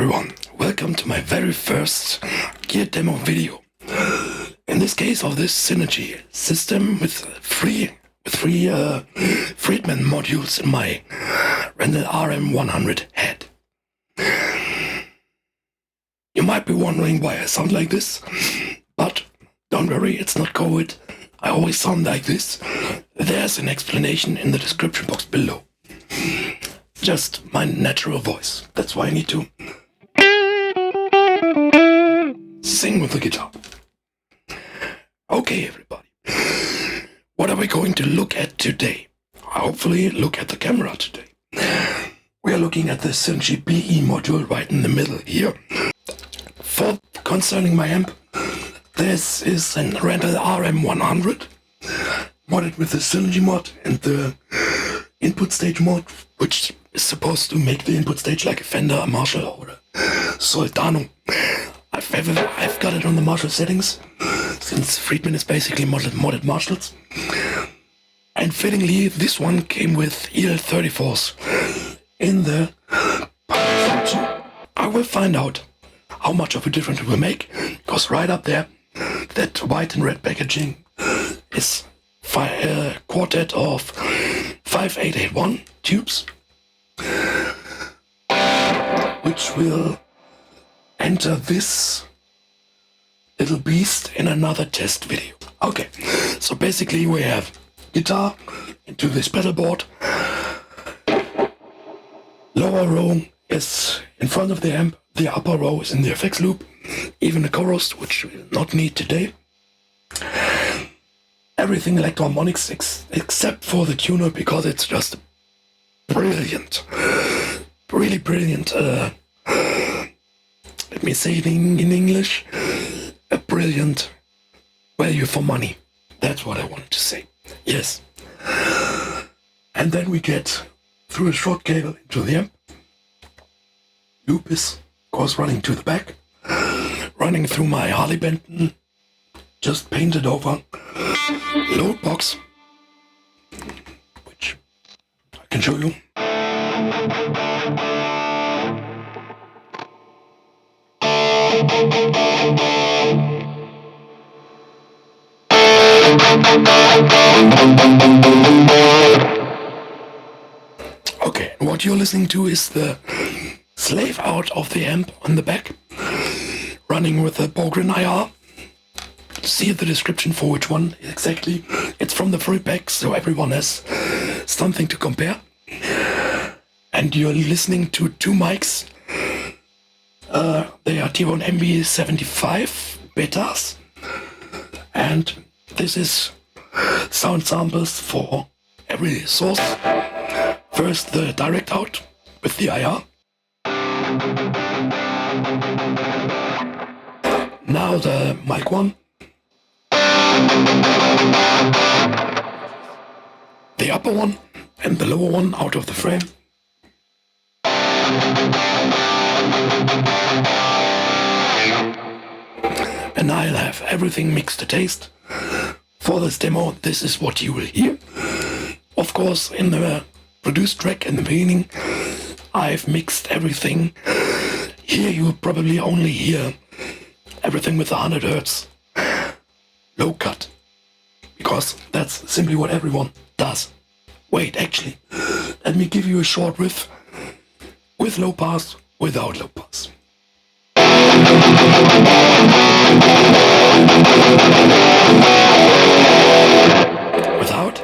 everyone, welcome to my very first gear demo video. In this case of this Synergy system with three Friedman modules in my Randall RM100 head. You might be wondering why I sound like this, but don't worry, it's not COVID. I always sound like this. There's an explanation in the description box below. Just my natural voice. That's why I need to sing with the guitar. Okay, everybody. What are we going to look at today? Hopefully look at the camera today. We are looking at the Synergy BE module right in the middle here. For concerning my amp, this is a Randall RM100 modded with the Synergy mod and the input stage mod, which is supposed to make the input stage like a Fender, a Marshall, or a Soldano. I've got it on the Marshall settings, since Friedman is basically modded Marshalls. And fittingly, this one came with EL34s in the power function. I will find out how much of a difference it will make, because right up there, that white and red packaging is a quartet of 5881 tubes, which will enter this little beast in another test video. Okay, so basically we have guitar into this pedal board. Lower row is in front of the amp, the upper row is in the effects loop, even the chorus, which we will not need today. Everything Electro Harmonix except for the tuner, because it's just brilliant, really brilliant. Let me say it in English, a brilliant value for money. That's what I wanted to say. Yes. And then we get through a short cable into the amp. Loop is, of course, running to the back, running through my Harley Benton, just painted over load box, which I can show you. Okay, what you're listening to is the slave out of the amp on the back, running with a Bogren IR. See the description for which one exactly. It's from the free pack, so everyone has something to compare. And you're listening to two mics. They are t.Bone MB75 betas, and this is sound samples for every source. First the direct out with the IR. Now the mic 1. The upper one and the lower one out of the frame. And I'll have everything mixed to taste. For this demo, this is what you will hear. Of course, in the produced track in the beginning, I've mixed everything. Here you will probably only hear everything with 100 Hz low cut, because that's simply what everyone does. Wait, actually, let me give you a short riff with low pass, without low pass. Without.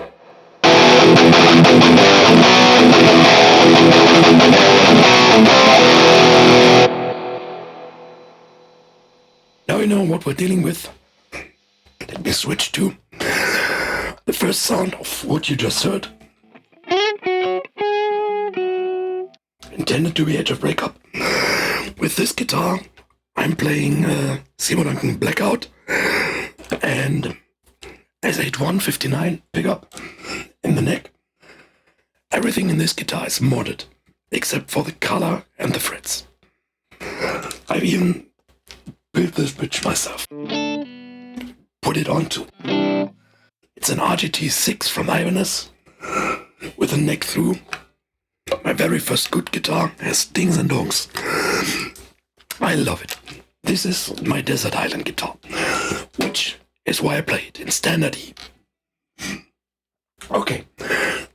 Now you know what we're dealing with. Let me switch to the first sound of what you just heard. Intended to be edge of breakup. With this guitar, I'm playing Seymour Duncan Blackout and S8159 pickup in the neck. Everything in this guitar is modded, except for the color and the frets. I've even built this bridge myself. Put it onto. It's an RGT6 from Ibanez with a neck through. My very first good guitar has dings and dongs. I love it. This is my desert island guitar, which is why I play it in standard E. Okay,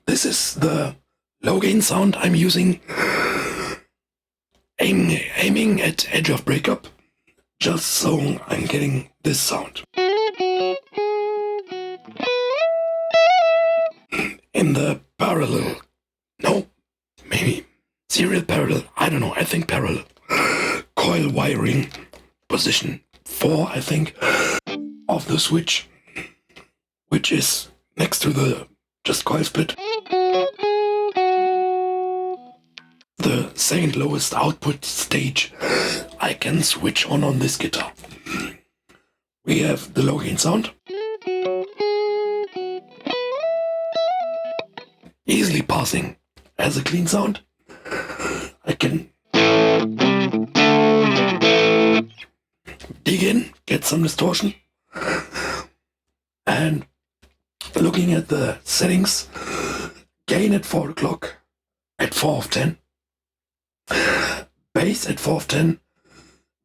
this is the low gain sound I'm using, aiming at edge of breakup, just so I'm getting this sound. In the parallel, no, maybe serial parallel, I don't know, I think parallel, coil wiring position 4, I think, of the switch, which is next to the just coil split. The second lowest output stage I can switch on this guitar. We have the low gain sound. Easily passing as a clean sound. I can dig in, get some distortion, and looking at the settings, gain at 4 o'clock at 4 of 10, bass at 4 of 10,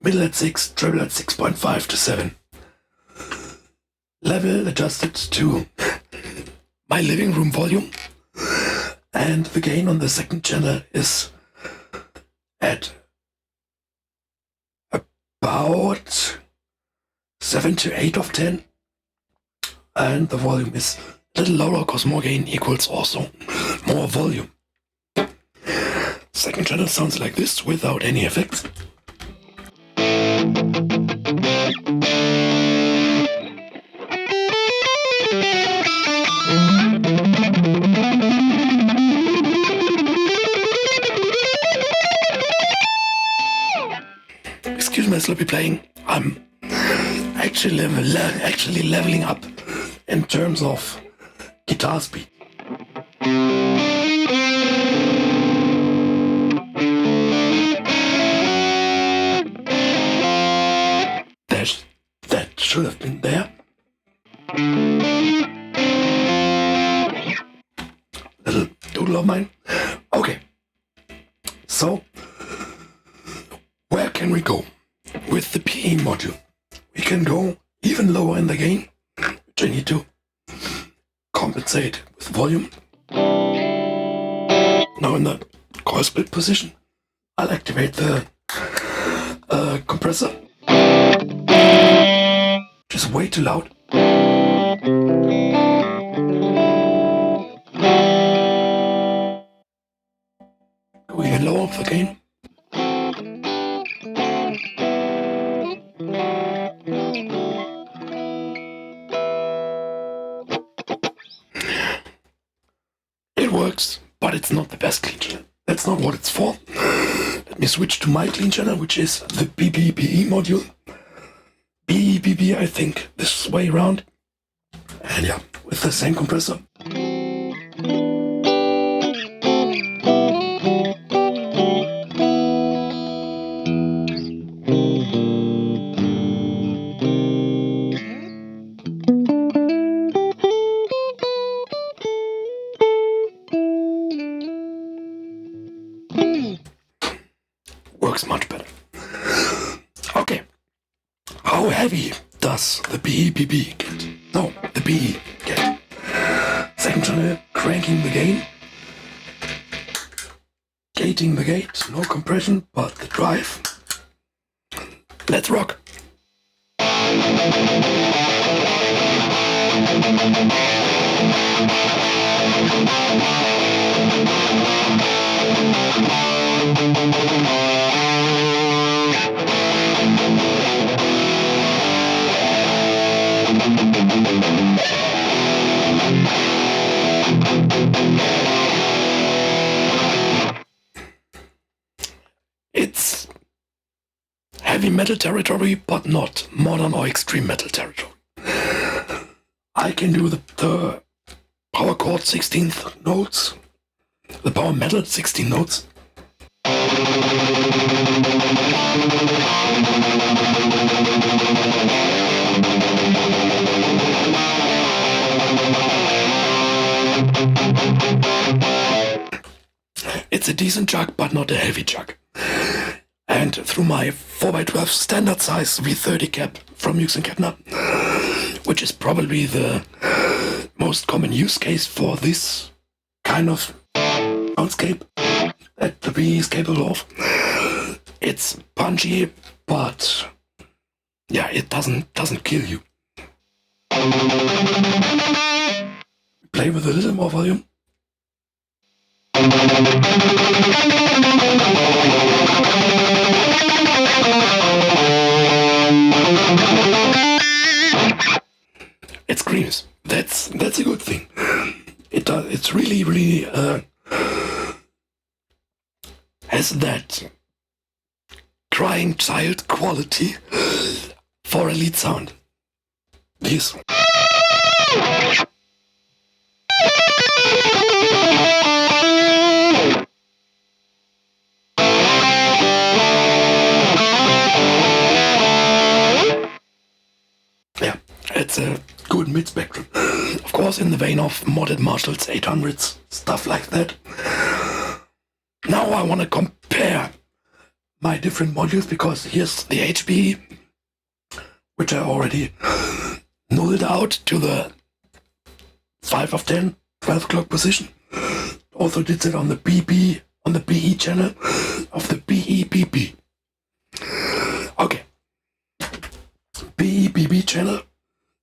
middle at 6, treble at 6.5 to 7. Level adjusted to my living room volume, and the gain on the second channel is at about 7 to 8 of 10, and the volume is a little lower because more gain equals also more volume. Second channel sounds like this without any effects. Excuse my sloppy playing. I'm actually leveling up in terms of guitar speed. That should have been there. Little doodle of mine. Okay. So, where can we go with the PE module? We can go even lower in the gain, which I need to compensate with volume. Now in the coil split position, I'll activate the compressor, which is way too loud. Go even lower with the gain. It works, but it's not the best clean channel. That's not what it's for. Let me switch to my clean channel, which is the BBPE module. BBB, I think, this way around. And yeah, with the same compressor. Works much better. Okay. How heavy does the BBB get? No, the BE get. Second channel, cranking the gain. Gating the gate, no compression, but the drive. Let's rock. It's heavy metal territory, but not modern or extreme metal territory. I can do the power chord 16th notes, the power metal 16 notes. It's a decent jug, but not a heavy jug. And through my 4x12 standard size V30 cap from Hughes&Kettner, which is probably the most common use case for this kind of soundscape that the PE is capable of. It's punchy, but yeah, it doesn't kill you. Play with a little more volume. It screams. That's a good thing. It's really has that crying child quality for a lead sound. This. Yeah, it's a good mid-spectrum. Of course, in the vein of modded Marshalls 800s, stuff like that. Now I want to compare my different modules, because here's the HBE, which I already nulled out to the 5 of 10, 12 o'clock position. Also did it on the BB, on the BE channel of the BE-BB. Okay. BE-BB channel.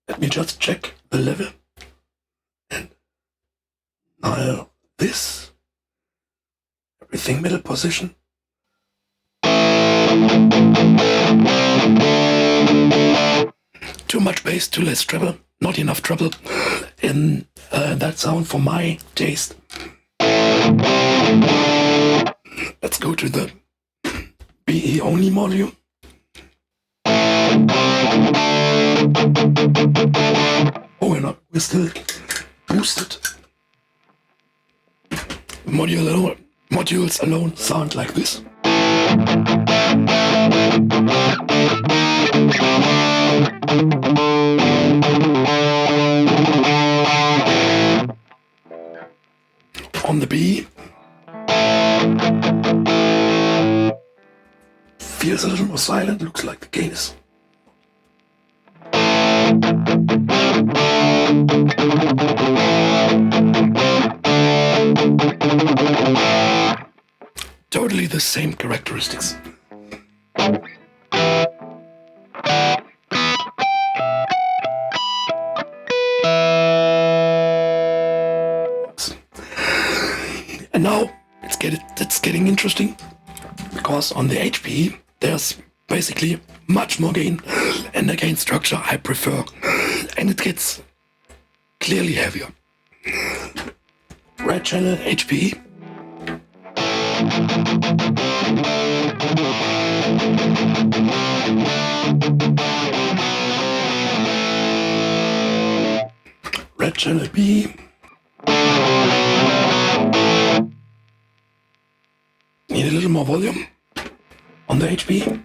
Let me just check the level. And now this. Everything middle position. Too much bass, too less treble. Not enough treble in that sound for my taste. Let's go to the BE only module. Oh, we're still boosted. Modules alone sound like this. On the B, feels a little more silent, looks like the gain is. Totally the same characteristics. And now it's getting interesting, because on the HBE there's basically much more gain, and the gain structure I prefer, and it gets clearly heavier. Red channel HBE. Red channel B. Need a little more volume on the HB.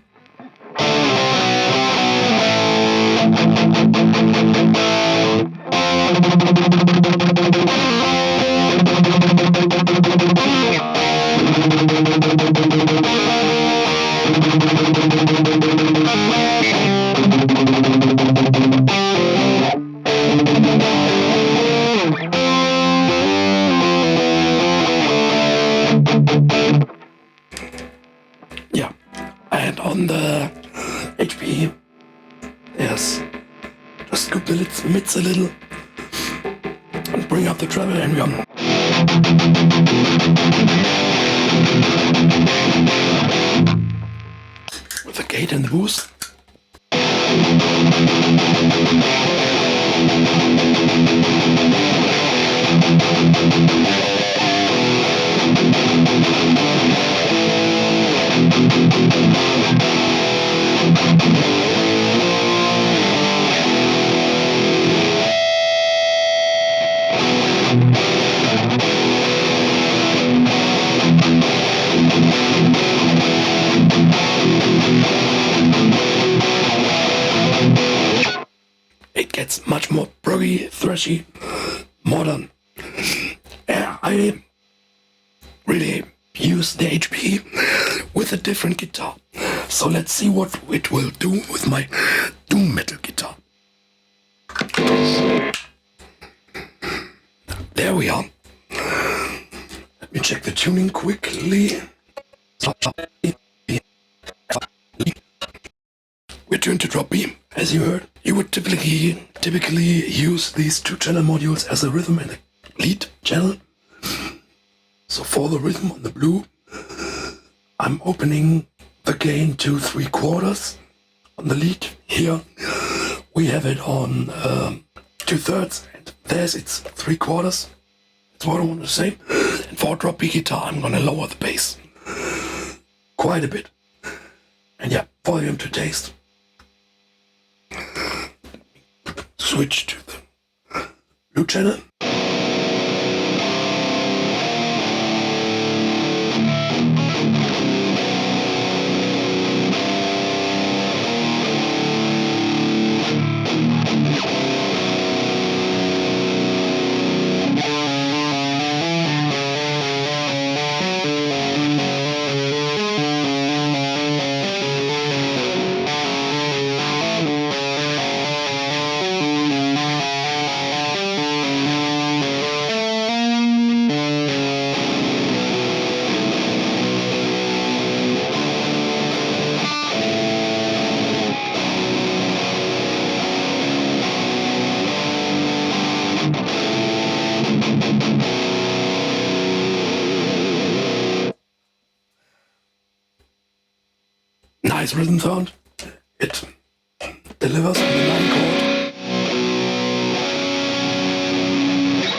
Yeah, and on the HBE, yes, just scoop the mids a little and bring up the treble, and we're on. With the gate and the boost. It gets much more proggy, thrashy, modern. I really use the HBE with a different guitar. So let's see what it will do with my doom metal guitar. There we are. Let me check the tuning quickly. We're tuned to drop B, as you heard. You would typically use these two channel modules as a rhythm and a lead channel. So for the rhythm on the blue, I'm opening the gain to 3/4. On the lead here, we have it on 2/3, and there's it's 3/4. That's what I want to say. And for drop B guitar, I'm gonna lower the bass quite a bit. And yeah, volume to taste. Switch to the blue channel. Nice rhythm sound. It delivers on the 9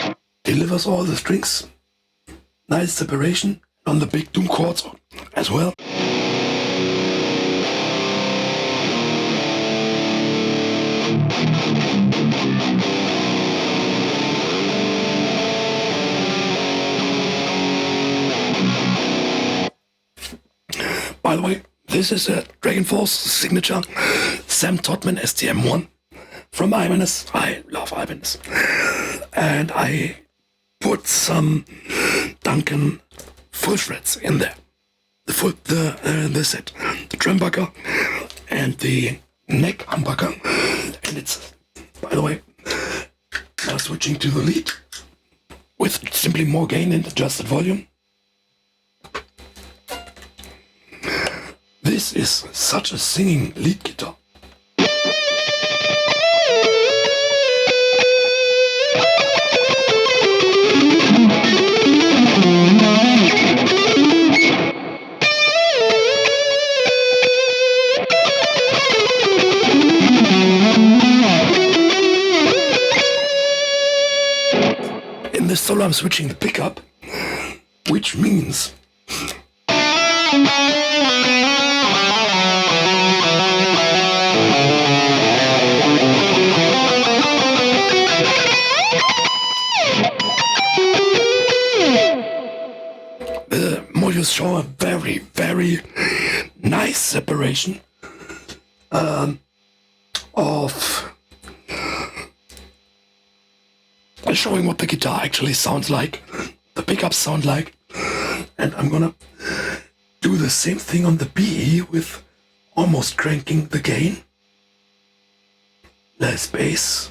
chord. Delivers all the strings. Nice separation on the big doom chords as well. By the way, this is a Dragonforce signature Sam Todman STM-1 from Ibanez. I love Ibanez. And I put some Duncan FullShreds in there. The set, the trimbucker and the neck humbucker. And it's, by the way, now switching to the lead with simply more gain and adjusted volume. This is such a singing lead guitar. In this solo I'm switching the pickup, which means the modules show a very, very nice separation of showing what the guitar actually sounds like, the pickups sound like, and I'm gonna do the same thing on the BE with almost cranking the gain. Less bass,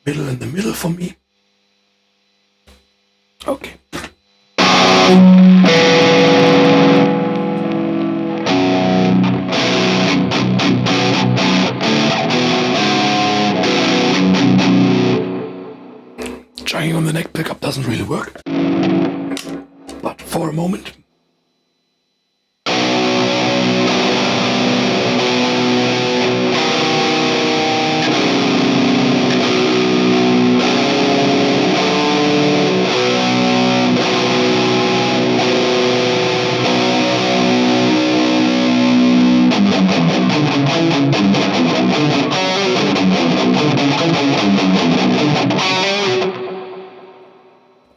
middle in the middle for me. Okay. Trying on the neck pickup doesn't really work, but for a moment.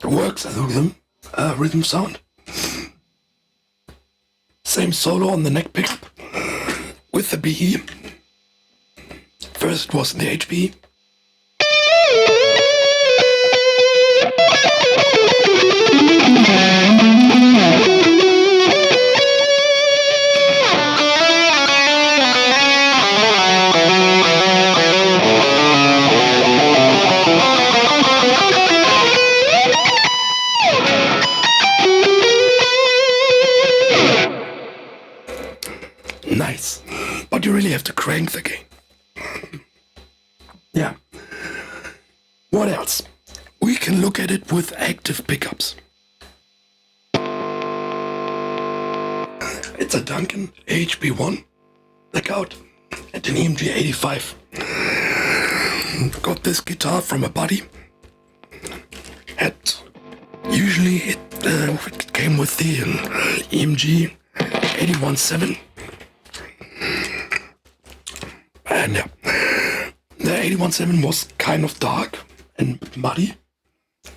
Works as a rhythm sound. Same solo on the neck pickup with the BE. First it was the HBE. you really have to crank the gain. Yeah. What else? We can look at it with active pickups. It's a Duncan HB1 Blackout and an EMG85. Got this guitar from a buddy. Usually it came with the EMG 817. And yeah, the 817 was kind of dark and muddy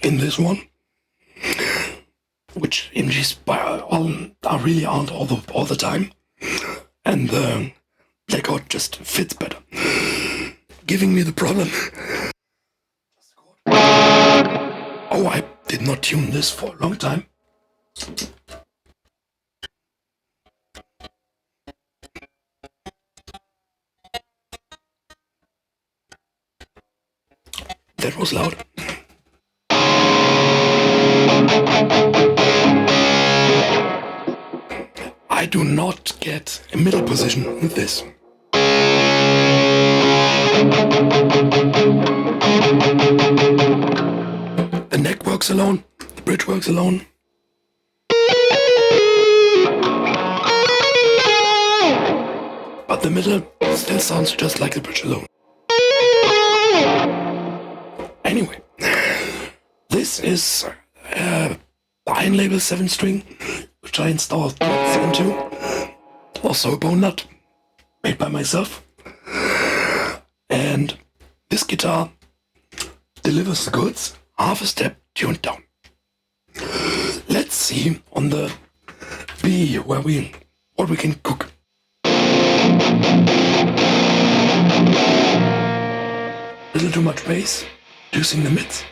in this one, which EMGs really aren't all the time, and the Blackout just fits better, giving me the problem. Oh, I did not tune this for a long time. That was loud. I do not get a middle position with this. The neck works alone, the bridge works alone. But the middle still sounds just like the bridge alone. Anyway, this is a Iron Label 7-string, which I installed into. Also a bone nut, made by myself. And this guitar delivers the goods, half a step tuned down. Let's see on the B what we can cook. A little too much bass, reducing the mids.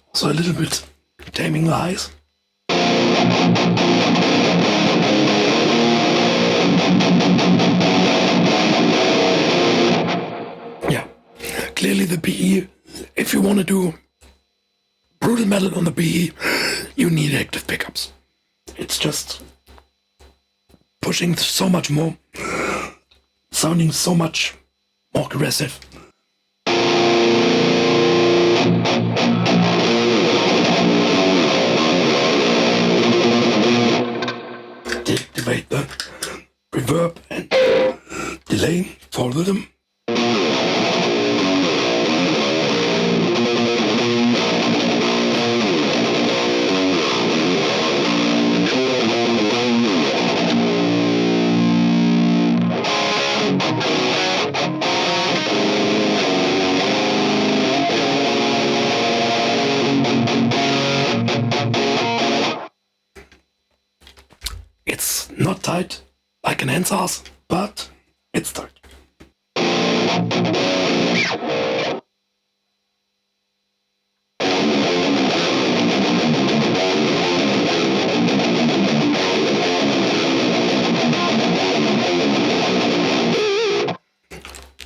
Also a little bit taming the highs. Yeah, clearly the BE, if you want to do brutal metal on the BE, you need active pickups. It's just pushing so much more, sounding so much more aggressive. Deactivate the reverb and delay for rhythm. It's not tight like an ant's ass, but it's tight.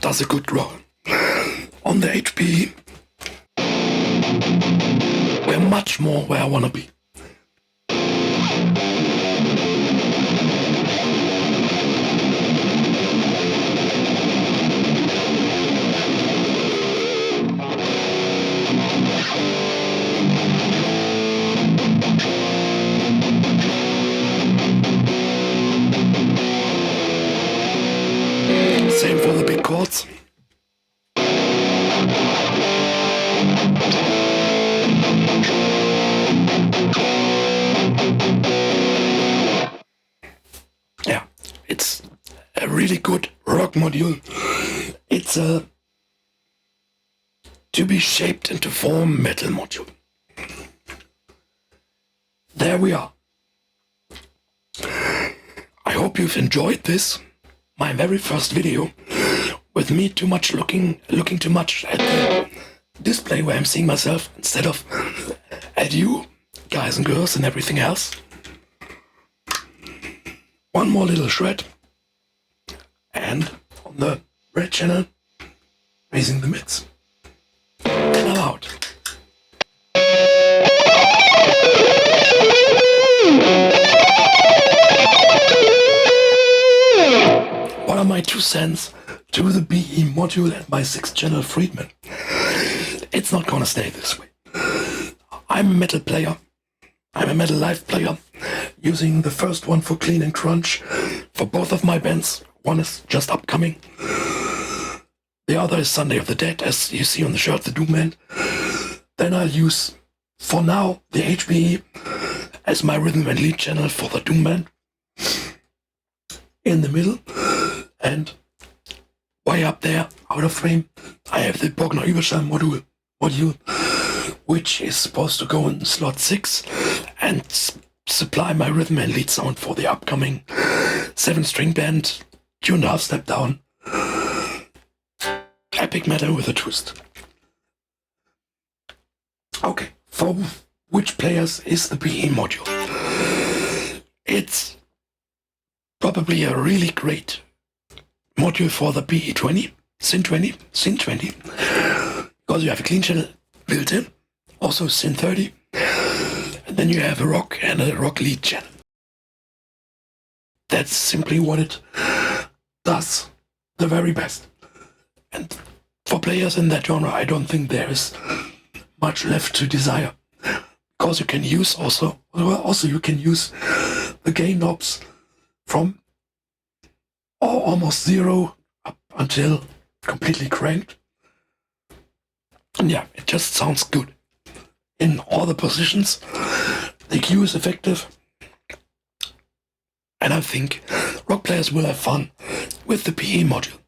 Does a good growl. On the HBE, we're much more where I wanna be. Same for the big chords. Yeah, it's a really good rock module. It's a to be shaped into form metal module. There we are. I hope you've enjoyed this, my very first video, with me looking too much at the display where I'm seeing myself instead of at you, guys and girls and everything else. One more little shred, and on the red channel, raising the mids. And I'm out. What are my 2 cents to the BE module and my 6-channel Friedman. It's not gonna stay this way. I'm a metal player. I'm a metal live player, using the first one for clean and crunch for both of my bands. One is just upcoming. The other is Sunday of the Dead, as you see on the shirt, the Doom Man. Then I'll use, for now, the HBE as my rhythm and lead channel for the Doom Man. In the middle, and way up there, out of frame, I have the Bogren Digital module, which is supposed to go in slot 6 and supply my rhythm and lead sound for the upcoming 7-string band, tuned half step down, epic metal with a twist. Okay, for which players is the BE module? It's probably a really great module for the BE20, Sin20, because you have a clean channel built in, also Sin30, and then you have a rock and a rock lead channel. That's simply what it does the very best. And for players in that genre, I don't think there is much left to desire, because you can use you can use the gain knobs from almost 0 up until completely cranked. And yeah, it just sounds good in all the positions. The EQ is effective, and I think rock players will have fun with the BE module.